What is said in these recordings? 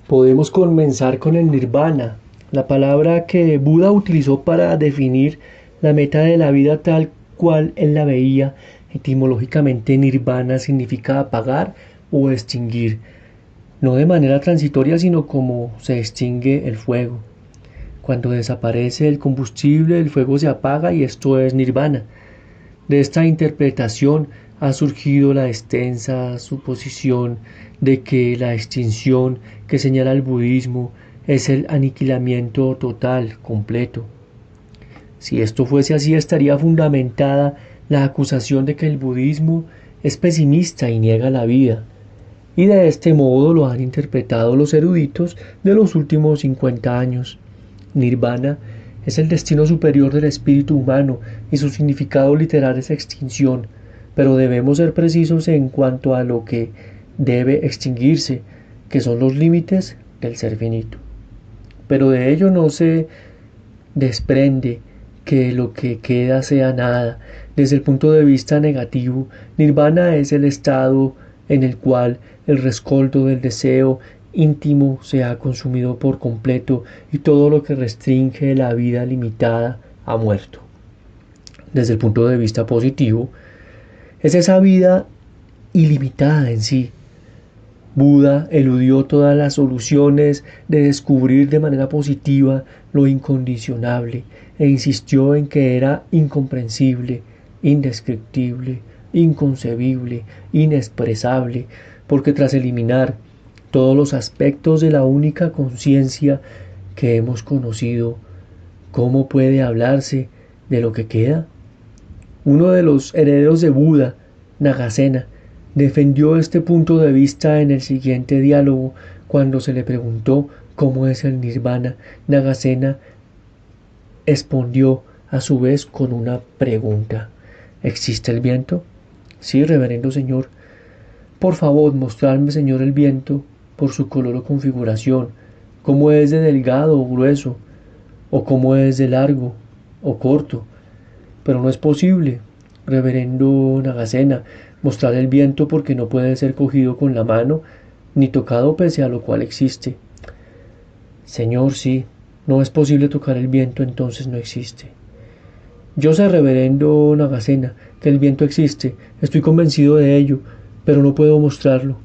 Podemos comenzar con el nirvana, la palabra que Buda utilizó para definir la meta de la vida tal cual él la veía. Etimológicamente, nirvana significa apagar o extinguir, no de manera transitoria, sino como se extingue el fuego. Cuando desaparece el combustible, el fuego se apaga y esto es nirvana. De esta interpretación ha surgido la extensa suposición de que la extinción que señala el budismo es el aniquilamiento total, completo. Si esto fuese así, estaría fundamentada la acusación de que el budismo es pesimista y niega la vida, y de este modo lo han interpretado los eruditos de los últimos 50 años. Nirvana es el destino superior del espíritu humano y su significado literal es extinción, pero debemos ser precisos en cuanto a lo que debe extinguirse, que son los límites del ser finito. Pero de ello no se desprende que lo que queda sea nada. Desde el punto de vista negativo, nirvana es el estado en el cual el rescoldo del deseo íntimo se ha consumido por completo y todo lo que restringe la vida limitada ha muerto. Desde el punto de vista positivo, es esa vida ilimitada en sí. Buda eludió todas las soluciones de descubrir de manera positiva lo incondicionable e insistió en que era incomprensible, indescriptible, inconcebible, inexpresable, porque tras eliminar todos los aspectos de la única conciencia que hemos conocido, ¿cómo puede hablarse de lo que queda? Uno de los herederos de Buda, Nagasena, defendió este punto de vista en el siguiente diálogo cuando se le preguntó cómo es el nirvana. Nagasena respondió a su vez con una pregunta. ¿Existe el viento? Sí, reverendo señor. Por favor, mostrarme, señor, el viento por su color o configuración, cómo es de delgado o grueso, o cómo es de largo o corto. Pero no es posible, reverendo Nagasena, mostrar el viento porque no puede ser cogido con la mano ni tocado pese a lo cual existe. Señor, sí, no es posible tocar el viento, entonces no existe. Yo sé, reverendo Nagasena, que el viento existe, estoy convencido de ello, pero no puedo mostrarlo.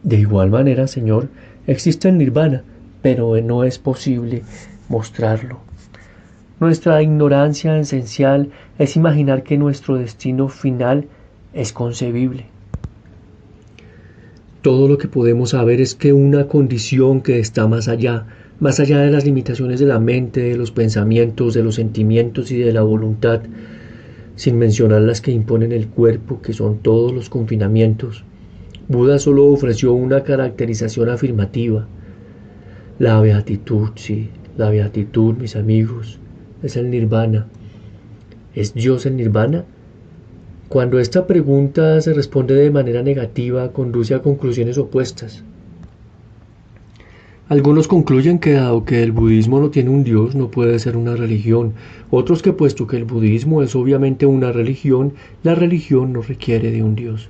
De igual manera, señor, existe el nirvana, pero no es posible mostrarlo. Nuestra ignorancia esencial es imaginar que nuestro destino final es concebible. Todo lo que podemos saber es que una condición que está más allá de las limitaciones de la mente, de los pensamientos, de los sentimientos y de la voluntad, sin mencionar las que imponen el cuerpo, que son todos los confinamientos. Buda solo ofreció una caracterización afirmativa. La beatitud, sí, la beatitud, mis amigos, es el nirvana. ¿Es Dios el nirvana? Cuando esta pregunta se responde de manera negativa, conduce a conclusiones opuestas. Algunos concluyen que dado que el budismo no tiene un dios, no puede ser una religión. Otros que puesto que el budismo es obviamente una religión, la religión no requiere de un dios.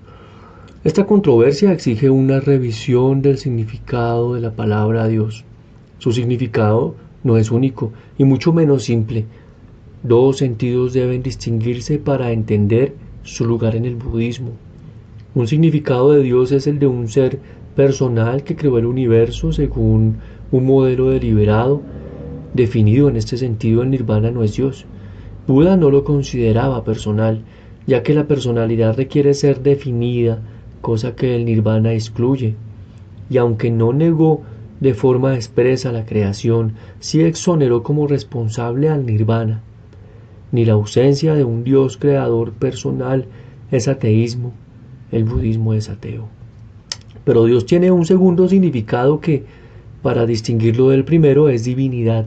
Esta controversia exige una revisión del significado de la palabra Dios. Su significado no es único y mucho menos simple. Dos sentidos deben distinguirse para entender su lugar en el budismo. Un significado de Dios es el de un ser personal que creó el universo según un modelo deliberado. Definido en este sentido, el nirvana no es Dios. Buda no lo consideraba personal, ya que la personalidad requiere ser definida, cosa que el nirvana excluye. Y aunque no negó de forma expresa la creación, sí exoneró como responsable al nirvana. Ni la ausencia de un Dios creador personal es ateísmo, el budismo es ateo. Pero Dios tiene un segundo significado que, para distinguirlo del primero, es divinidad.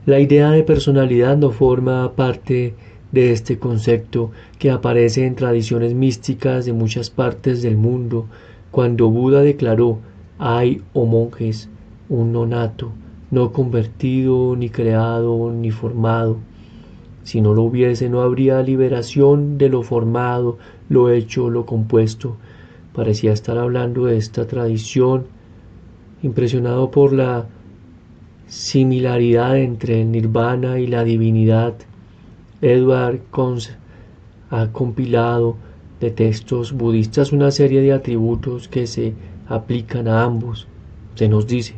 La idea de personalidad no forma parte de este concepto que aparece en tradiciones místicas de muchas partes del mundo. Cuando Buda declaró, hay, oh monjes, un nonato, no convertido, ni creado, ni formado. Si no lo hubiese, no habría liberación de lo formado, lo hecho, lo compuesto. Parecía estar hablando de esta tradición Impresionado por la similaridad entre el nirvana y la divinidad, Edward Conze ha compilado de textos budistas una serie de atributos que se aplican a ambos. Se nos dice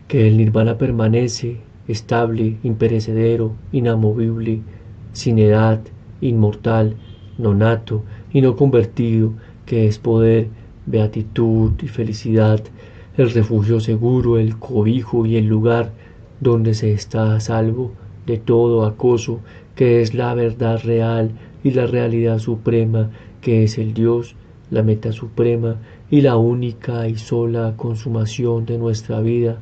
que el nirvana permanece estable, imperecedero, inamovible, sin edad, inmortal, nonato y no convertido, que es poder, beatitud y felicidad, el refugio seguro, el cobijo y el lugar donde se está a salvo de todo acoso, que es la verdad real y la realidad suprema, que es el Dios, la meta suprema y la única y sola consumación de nuestra vida,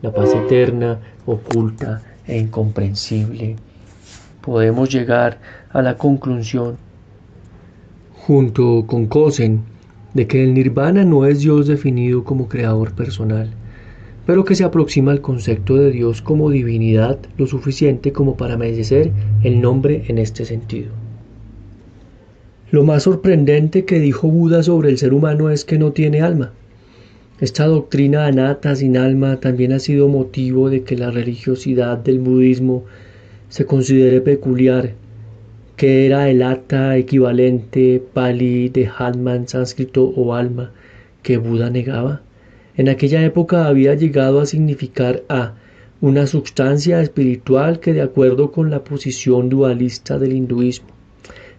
la paz eterna, oculta e incomprensible. Podemos llegar a la conclusión, junto con Kozen, de que el nirvana no es Dios definido como creador personal, pero que se aproxima al concepto de Dios como divinidad lo suficiente como para merecer el nombre en este sentido. Lo más sorprendente que dijo Buda sobre el ser humano es que no tiene alma. Esta doctrina anata sin alma también ha sido motivo de que la religiosidad del budismo se considere peculiar, que era el atta equivalente pali de Atma en sánscrito o alma, que Buda negaba. En aquella época había llegado a significar a una sustancia espiritual que, de acuerdo con la posición dualista del hinduismo,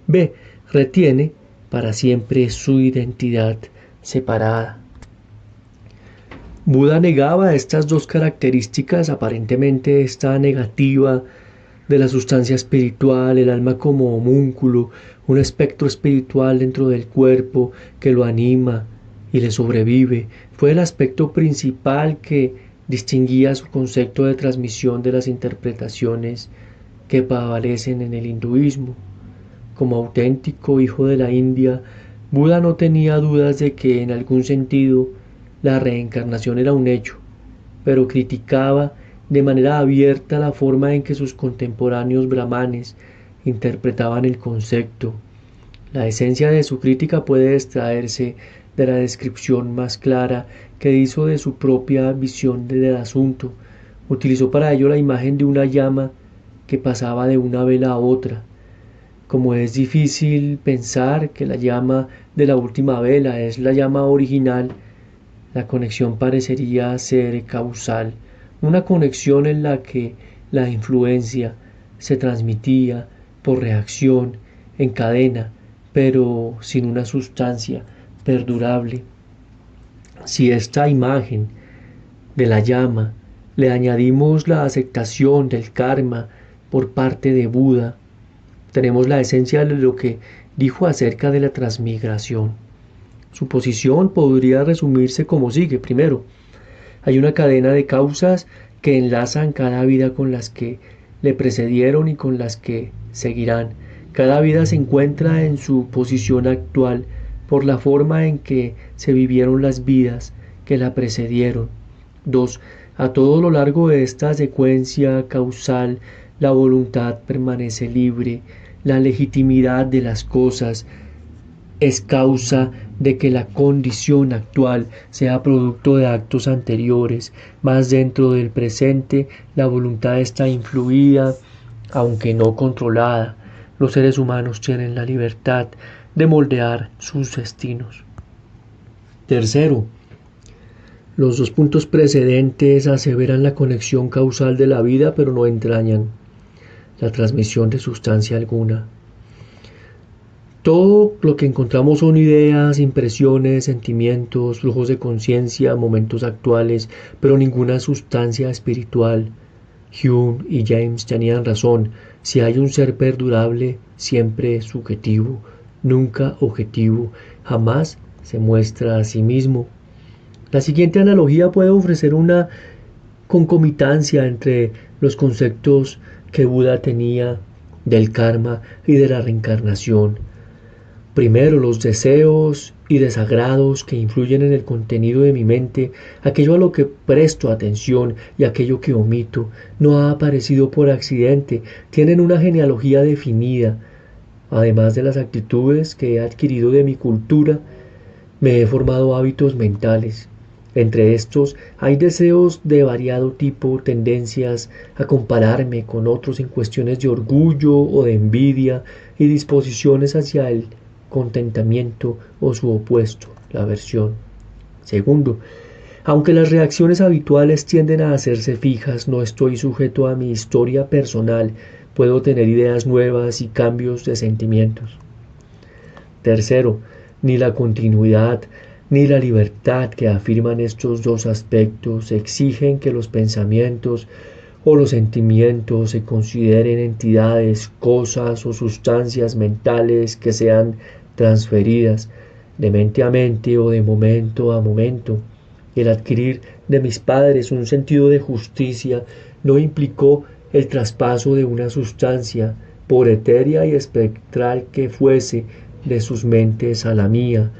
b. retiene para siempre su identidad separada. Buda negaba estas dos características. Aparentemente esta negativa de la sustancia espiritual, el alma como homúnculo, un espectro espiritual dentro del cuerpo que lo anima y le sobrevive, fue el aspecto principal que distinguía su concepto de transmisión de las interpretaciones que prevalecen en el hinduismo. Como auténtico hijo de la India, Buda no tenía dudas de que en algún sentido la reencarnación era un hecho, pero criticaba de manera abierta la forma en que sus contemporáneos brahmanes interpretaban el concepto. La esencia de su crítica puede extraerse de la descripción más clara que hizo de su propia visión del asunto. Utilizó para ello la imagen de una llama que pasaba de una vela a otra. Como es difícil pensar que la llama de la última vela es la llama original, la conexión parecería ser causal, una conexión en la que la influencia se transmitía por reacción en cadena, pero sin una sustancia perdurable. Si esta imagen de la llama le añadimos la aceptación del karma por parte de Buda, tenemos la esencia de lo que dijo acerca de la transmigración. Su posición podría resumirse como sigue. Primero, hay una cadena de causas que enlazan cada vida con las que le precedieron y con las que seguirán. Cada vida se encuentra en su posición actual por la forma en que se vivieron las vidas que la precedieron. 2. A todo lo largo de esta secuencia causal, la voluntad permanece libre. La legitimidad de las cosas es causa de que la condición actual sea producto de actos anteriores, mas dentro del presente la voluntad está influida, aunque no controlada. Los seres humanos tienen la libertad de moldear sus destinos. Tercero, los dos puntos precedentes aseveran la conexión causal de la vida, pero no entrañan la transmisión de sustancia alguna. Todo lo que encontramos son ideas, impresiones, sentimientos, flujos de conciencia, momentos actuales, pero ninguna sustancia espiritual. Hume y James tenían razón. Si hay un ser perdurable, siempre es subjetivo, nunca objetivo, jamás se muestra a sí mismo. La siguiente analogía puede ofrecer una concomitancia entre los conceptos que Buda tenía del karma y de la reencarnación. Primero, los deseos y desagrados que influyen en el contenido de mi mente, aquello a lo que presto atención y aquello que omito, no ha aparecido por accidente, tienen una genealogía definida. Además de las actitudes que he adquirido de mi cultura, me he formado hábitos mentales. Entre estos hay deseos de variado tipo, tendencias a compararme con otros en cuestiones de orgullo o de envidia y disposiciones hacia el contentamiento o su opuesto, la aversión. Segundo, aunque las reacciones habituales tienden a hacerse fijas, no estoy sujeto a mi historia personal, puedo tener ideas nuevas y cambios de sentimientos. Tercero, ni la continuidad ni la libertad que afirman estos dos aspectos exigen que los pensamientos o los sentimientos se consideren entidades, cosas o sustancias mentales que sean transferidas de mente a mente o de momento a momento. El adquirir de mis padres un sentido de justicia no implicó el traspaso de una sustancia, por etérea y espectral que fuese, de sus mentes a la mía.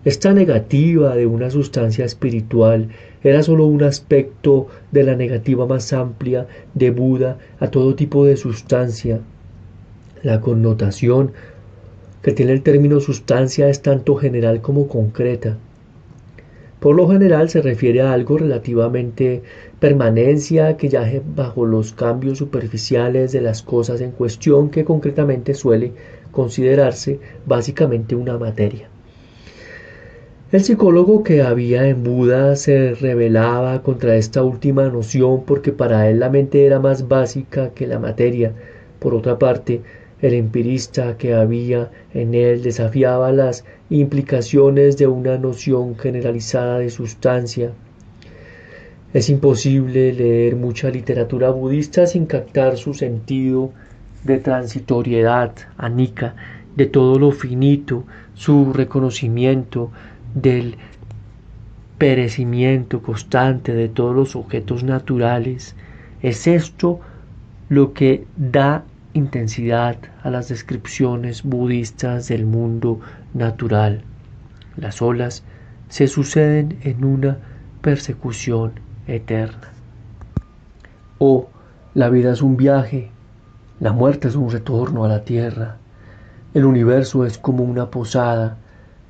Esta negativa de una sustancia espiritual era sólo un aspecto de la negativa más amplia de Buda a todo tipo de sustancia. La connotación que tiene el término sustancia es tanto general como concreta. Por lo general se refiere a algo relativamente permanencia que yace bajo los cambios superficiales de las cosas en cuestión, que concretamente suele considerarse básicamente una materia. El psicólogo que había en Buda se rebelaba contra esta última noción porque para él la mente era más básica que la materia. Por otra parte, el empirista que había en él desafiaba las implicaciones de una noción generalizada de sustancia. Es imposible leer mucha literatura budista sin captar su sentido de transitoriedad, anicca, de todo lo finito, su reconocimiento del perecimiento constante de todos los objetos naturales. Es esto lo que da intensidad a las descripciones budistas del mundo natural. Las olas se suceden en una persecución eterna. O la vida es un viaje, la muerte es un retorno a la tierra, el universo es como una posada,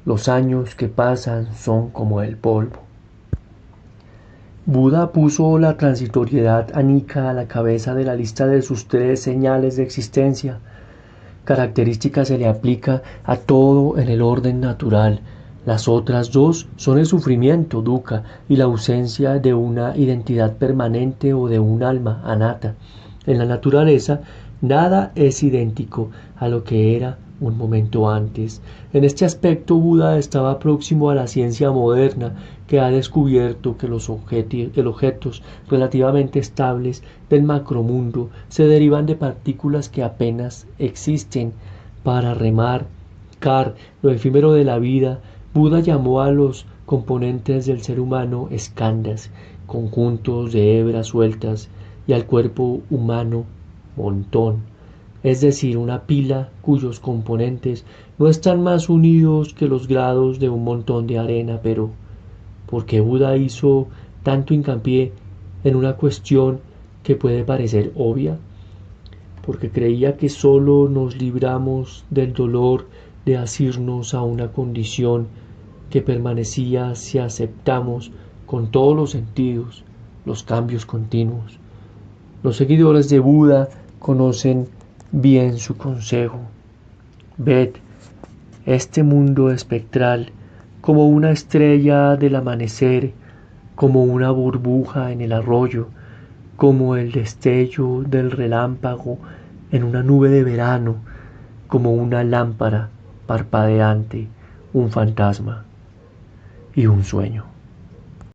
los años que pasan son como el polvo. Buda puso la transitoriedad anicca a la cabeza de la lista de sus 3 señales de existencia. Característica se le aplica a todo en el orden natural. Las otras 2 son el sufrimiento, dukkha, y la ausencia de una identidad permanente o de un alma, anatta. En la naturaleza, nada es idéntico a lo que era un momento antes. En este aspecto, Buda estaba próximo a la ciencia moderna, que ha descubierto que los objetos relativamente estables del macromundo se derivan de partículas que apenas existen. Para remarcar lo efímero de la vida, Buda llamó a los componentes del ser humano skandhas, conjuntos de hebras sueltas, y al cuerpo humano montón, es decir, una pila cuyos componentes no están más unidos que los grados de un montón de arena. Pero ¿por qué Buda hizo tanto hincapié en una cuestión que puede parecer obvia? Porque creía que sólo nos libramos del dolor de asirnos a una condición que permanecía si aceptamos con todos los sentidos los cambios continuos. Los seguidores de Buda conocen bien su consejo. Ved este mundo espectral como una estrella del amanecer, como una burbuja en el arroyo, como el destello del relámpago en una nube de verano, como una lámpara parpadeante, un fantasma y un sueño.